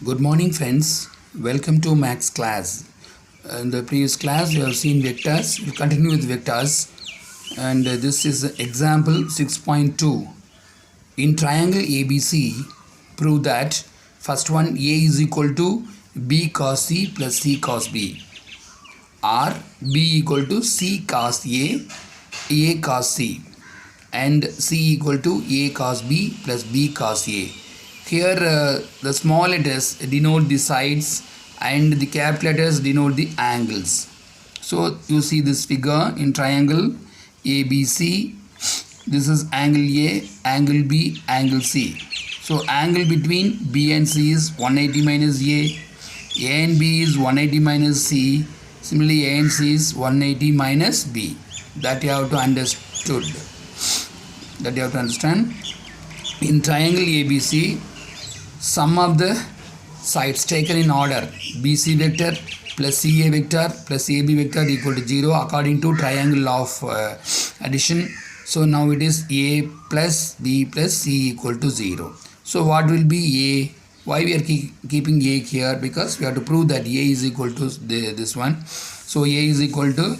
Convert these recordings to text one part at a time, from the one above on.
Good morning, friends. Welcome to Max class. In the previous class, we have seen vectors. We'll continue with vectors. And this is example 6.2. In triangle ABC, prove that first one A is equal to B cos C plus C cos B, or B equal to C cos A cos C, and C equal to A cos B plus B cos A. Here the small letters denote the sides and the capital letters denote the angles. So you see this figure in triangle ABC. This is angle A, angle B, angle C. So angle between B and C is 180 minus A and B is 180 minus C. Similarly, A and C is 180 minus B. That you have to understood. That you have to understand. In triangle ABC, sum of the sides taken in order BC vector plus CA vector plus AB vector equal to 0 according to triangle law of addition. So now it is A plus B plus C equal to 0. So what will be A? Why we are keeping A here? Because we have to prove that A is equal to this one. So A is equal to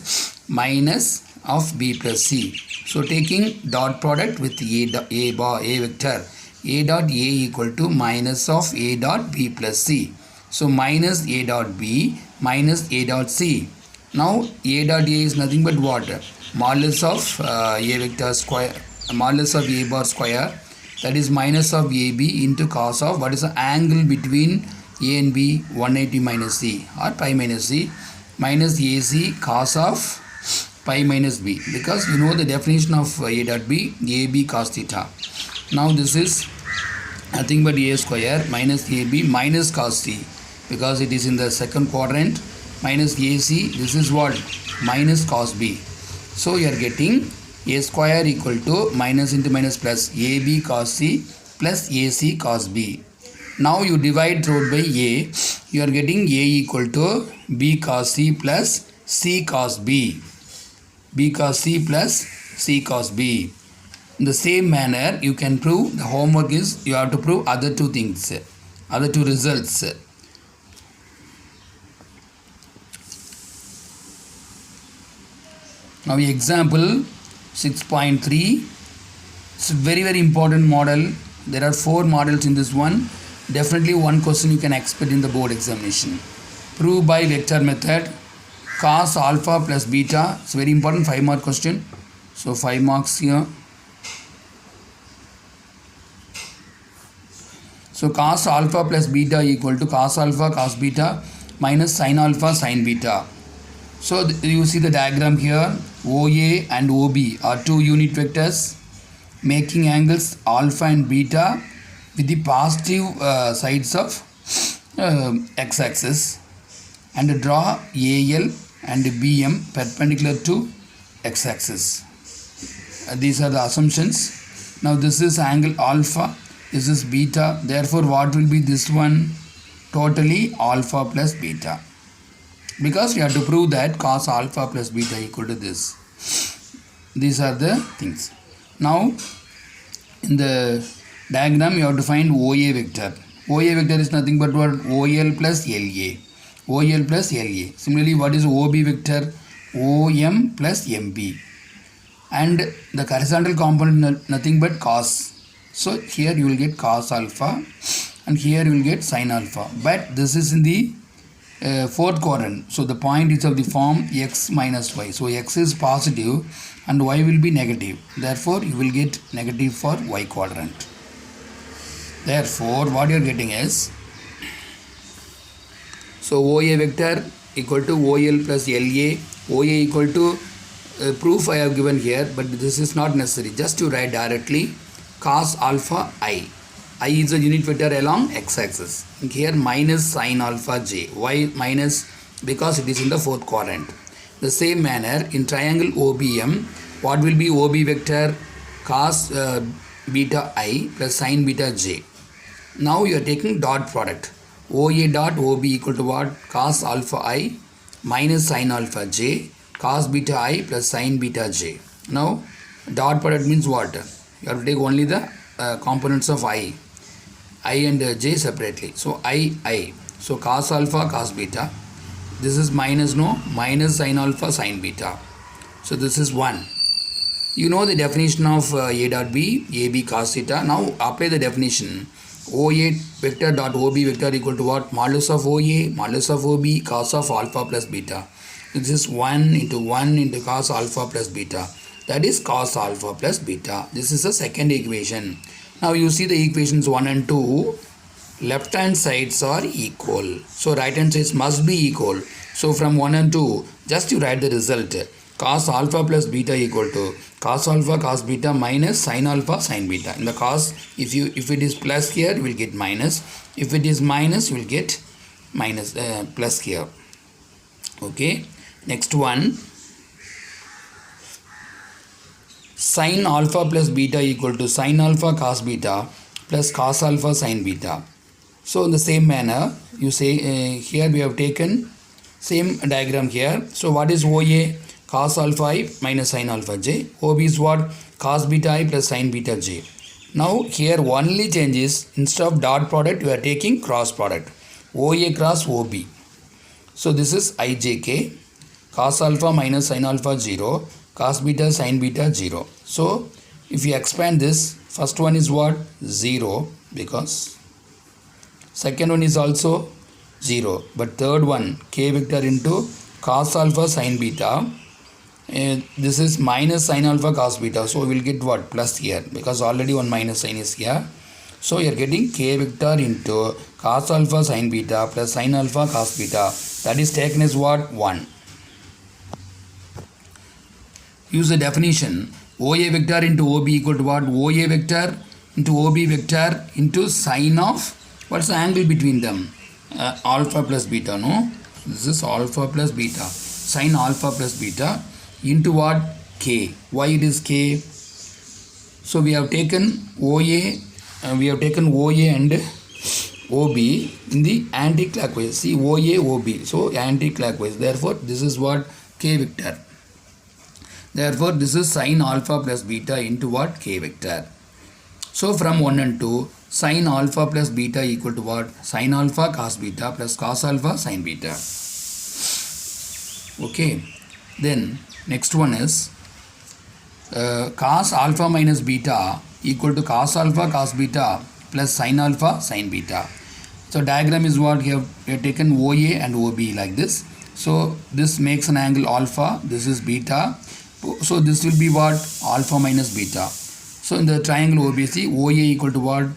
minus of B plus C. So taking dot product with A vector, A dot A equal to minus of A dot B plus C. So minus A dot B minus A dot C. Now A dot A is nothing but what? Modulus of A vector square, modulus of A bar square, that is minus of AB into cos of what is the angle between A and B, 180 minus C or pi minus C, minus AC cos of pi minus B, because you know the definition of A dot B, AB cos theta. Now this is nothing but A square minus AB minus cos C, because it is in the second quadrant, minus AC, this is what? Minus cos B. So you are getting A square equal to minus into minus plus AB cos C plus AC cos B. Now you divide through by A, you are getting A equal to B cos C plus C cos B. B cos C plus C cos B. In the same manner, you can prove, the homework is you have to prove other two things, other two results. Now example 6.3, it's a very important model. There are 4 models in this one. Definitely one question you can expect in the board examination. Prove by vector method cos alpha plus beta. It's a very important 5-mark question. So 5 marks here. So cos alpha plus beta equal to cos alpha cos beta minus sin alpha sin beta. So you see the diagram here. OA and OB are 2 unit vectors making angles alpha and beta with the positive sides of x-axis, and draw AL and BM perpendicular to x-axis. These are the assumptions. Now this is angle alpha, this is beta, therefore what will be this one? Totally alpha plus beta, because we have to prove that cos alpha plus beta equal to this. These are the things. Now in the diagram you have to find OA vector. OA vector is nothing but what? OL plus LA. OL plus LA. Similarly, what is OB vector? OM plus MP. And the horizontal component nothing but cos. So here you will get cos alpha and here you will get sin alpha. But this is in the fourth quadrant. So the point is of the form x minus y. So x is positive and y will be negative. Therefore, you will get negative for y quadrant. Therefore, what you are getting is, so OA vector equal to OL plus LA. OA equal to proof I have given here, but this is not necessary. Just to write directly cos alpha I. I is a unit vector along x-axis. Here minus sin alpha j. Why minus? Because it is in the fourth quadrant. The same manner in triangle OBM, what will be OB vector? Cos beta I plus sin beta j. Now you are taking dot product. OA dot OB equal to what? Cos alpha I minus sin alpha j cos beta I plus sin beta j. Now dot product means what? You have to take only the components of I. I and j separately. So I. So cos alpha, cos beta. This is minus sin alpha, sin beta. So this is 1. You know the definition of A dot B, AB cos theta. Now apply the definition. OA vector dot OB vector equal to what? Modulus of OA, modulus of OB, cos of alpha plus beta. This is 1 into cos alpha plus beta. That is cos alpha plus beta. This is the second equation. Now you see the equations 1 and 2. Left hand sides are equal. So right hand sides must be equal. So from 1 and 2, just you write the result. Cos alpha plus beta equal to cos alpha cos beta minus sin alpha sin beta. In the cos, if it is plus here, you will get minus. If it is minus, you will get minus plus here. Okay. Next one. Sin alpha plus beta equal to sin alpha cos beta plus cos alpha sin beta. So in the same manner, you say here we have taken same diagram here. So what is OA? Cos alpha I minus sin alpha j. OB is what? Cos beta I plus sin beta j. Now here only change is instead of dot product, you are taking cross product. OA cross OB. So this is ijk. Cos alpha minus sin alpha 0. Cos beta sin beta 0. So if you expand this, first one is what? 0, because second one is also 0. But third one, k vector into cos alpha sin beta. This is minus sin alpha cos beta. So we will get what? Plus here, because already one minus sign is here. So you are getting k vector into cos alpha sin beta plus sin alpha cos beta. That is taken as what? 1. Use the definition. OA vector into OB equal to what? OA vector into OB vector into sine of, what's the angle between them? Alpha plus beta, no? This is alpha plus beta. Sine alpha plus beta into what? K. Why it is K? So we have taken OA and OB in the anti-clockwise. See, OA, OB. So anti-clockwise. Therefore, this is what? K vector. Therefore, this is sine alpha plus beta into what? K vector. So from 1 and 2, sine alpha plus beta equal to what? Sine alpha cos beta plus cos alpha sin beta. Okay. Then next one is cos alpha minus beta equal to cos alpha cos beta plus sin alpha sin beta. So diagram is what? We have taken OA and OB like this. So this makes an angle alpha. This is beta. So this will be what? Alpha minus beta. So in the triangle OBC, OA equal to what?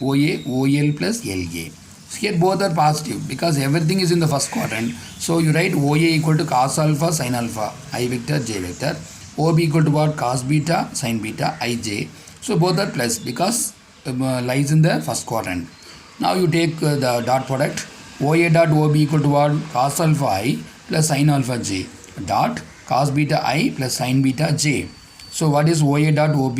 OA, OL plus LA. So here both are positive because everything is in the first quadrant. So you write OA equal to cos alpha sin alpha I vector j vector. OB equal to what? Cos beta sin beta ij. So both are plus because lies in the first quadrant. Now you take the dot product. OA dot OB equal to what? Cos alpha I plus sin alpha j dot cos beta I plus sin beta j. So what is OA dot OB?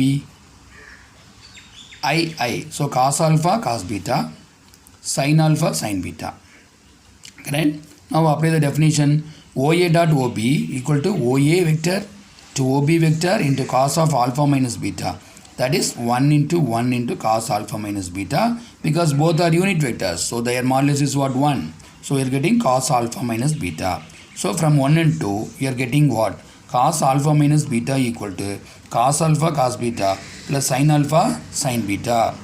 I. So cos alpha cos beta, sin alpha sin beta. Correct? Now apply the definition. OA dot OB equal to OA vector to OB vector into cos of alpha minus beta. That is 1 into cos alpha minus beta, because both are unit vectors. So their modulus is what? 1. So we are getting cos alpha minus beta. So from 1 and 2, we are getting what? Cos alpha minus beta equal to cos alpha cos beta plus sin alpha sin beta.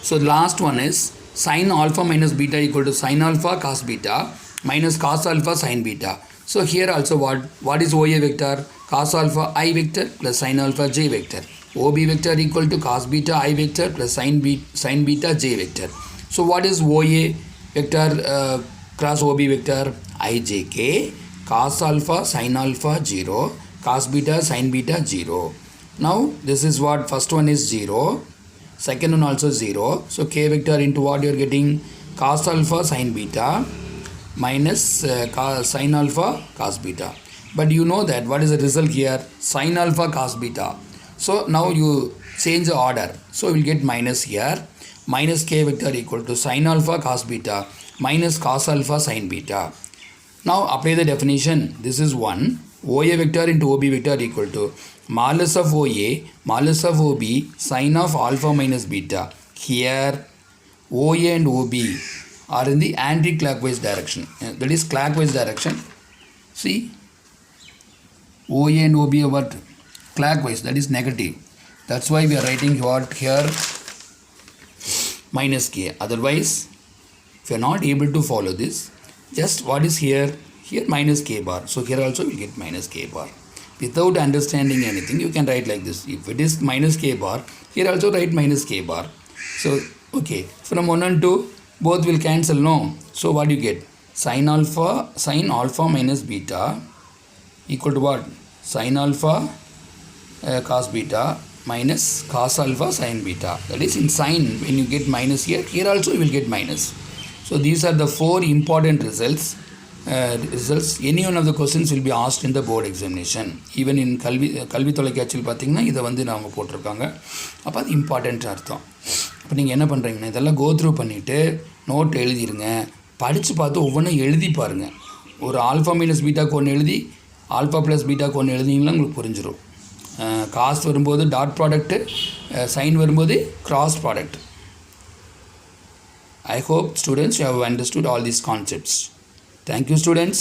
So the last one is sin alpha minus beta equal to sin alpha cos beta minus cos alpha sin beta. So here also what is OA vector? Cos alpha I vector plus sin alpha j vector. OB vector equal to cos beta I vector plus sin beta j vector. So what is OA vector cross OB vector? Ijk cos alpha sin alpha 0, cos beta sin beta 0. Now this is what? First one is 0, second one also 0. So k vector into what you are getting? Cos alpha sin beta minus sin alpha cos beta. But you know that what is the result here? Sin alpha cos beta. So now you change the order. So we will get minus here. Minus k vector equal to sin alpha cos beta minus cos alpha sin beta. Now apply the definition. This is 1. OA vector into OB vector equal to modulus of OA, modulus of OB, sine of alpha minus beta. Here, OA and OB are in the anti-clockwise direction. That is clockwise direction. See, OA and OB are what? Clockwise, that is negative. That's why we are writing what here? Minus k. Otherwise, if you are not able to follow this, just what is here? Here minus k bar. So here also we get minus k bar. Without understanding anything, you can write like this. If it is minus k bar, here also write minus k bar. So, okay, from 1 and 2, both will cancel, no? So what do you get? Sine alpha minus beta equal to what? Sine alpha cos beta minus cos alpha sin beta. That is in sine, when you get minus here, here also you will get minus. So these are the 4 important results. Any one of the questions will be asked in the board examination. Even in கல்வி தொலைக்காட்சியில் பார்த்தீங்கன்னா இதை வந்து நாங்கள் போட்டிருக்காங்க. அப்போ அது important அர்த்தம். அப்போ நீங்கள் என்ன பண்ணுறீங்கன்னா இதெல்லாம் கோ த்ரூ பண்ணிவிட்டு நோட் எழுதிருங்க. படித்து பார்த்து ஒவ்வொன்றும் எழுதி பாருங்கள். ஒரு ஆல்ஃபா மைனஸ் பீட்டாக்கு ஒன்று எழுதி ஆல்ஃபா ப்ளஸ் பீட்டாக்கு ஒன்று எழுதிங்கன்னா உங்களுக்கு புரிஞ்சிடும். காஸ்ட் வரும்போது டாட் ப்ராடக்ட்டு, சைன் வரும்போது cross product. I hope students you have understood all these concepts. Thank you students.